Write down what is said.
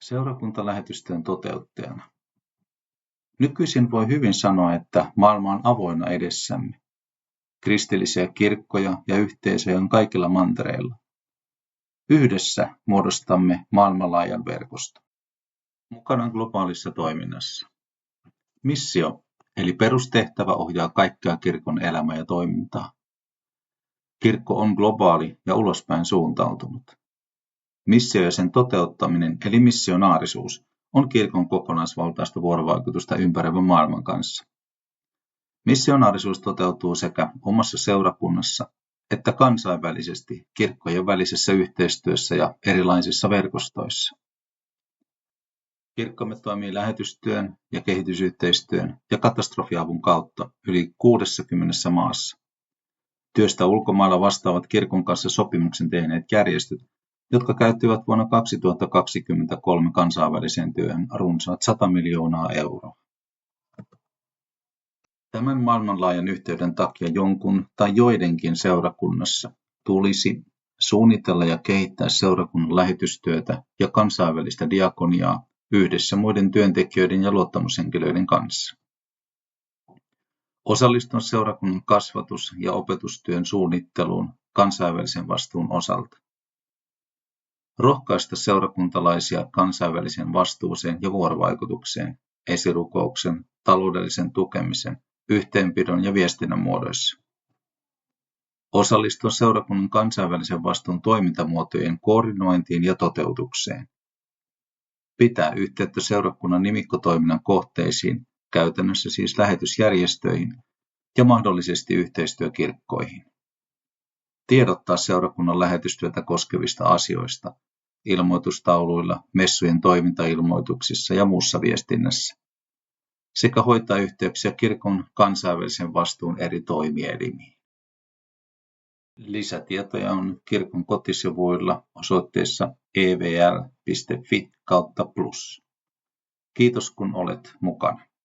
Seurakuntalähetysten toteuttajana. Nykyisin voi hyvin sanoa, että maailma on avoinna edessämme. Kristillisiä kirkkoja ja yhteisöjä on kaikilla mantereilla. Yhdessä muodostamme maailmanlaajan verkoston. Mukana globaalissa toiminnassa. Missio, eli perustehtävä, ohjaa kaikkea kirkon elämää ja toimintaa. Kirkko on globaali ja ulospäin suuntautunut. Missio ja sen toteuttaminen, eli missionaarisuus, on kirkon kokonaisvaltaista vuorovaikutusta ympäröivän maailman kanssa. Missionaarisuus toteutuu sekä omassa seurakunnassa että kansainvälisesti kirkkojen välisessä yhteistyössä ja erilaisissa verkostoissa. Kirkkomme toimii lähetystyön ja kehitysyhteistyön ja katastrofiavun kautta yli 60 maassa. Työstä ulkomailla vastaavat kirkon kanssa sopimuksen tehneet järjestöt, jotka käyttivät vuonna 2023 kansainväliseen työhön runsaat 100 miljoonaa euroa. Tämän maailmanlaajan yhteyden takia jonkun tai joidenkin seurakunnassa tulisi suunnitella ja kehittää seurakunnan lähetystyötä ja kansainvälistä diakoniaa yhdessä muiden työntekijöiden ja luottamushenkilöiden kanssa. Osallistun seurakunnan kasvatus- ja opetustyön suunnitteluun kansainvälisen vastuun osalta. Rohkaista seurakuntalaisia kansainväliseen vastuuseen ja vuorovaikutukseen, esirukouksen, taloudellisen tukemisen, yhteenpidon ja viestinnän muodoissa. Osallistua seurakunnan kansainvälisen vastuun toimintamuotojen koordinointiin ja toteutukseen. Pitää yhteyttä seurakunnan nimikkotoiminnan kohteisiin, käytännössä siis lähetysjärjestöihin ja mahdollisesti yhteistyökirkkoihin. Tiedottaa seurakunnan lähetystyötä koskevista asioista ilmoitustauluilla, messujen toimintailmoituksissa ja muussa viestinnässä, sekä hoitaa yhteyksiä kirkon kansainvälisen vastuun eri toimielimiin. Lisätietoja on kirkon kotisivuilla osoitteessa evl.fi/plus. Kiitos kun olet mukana.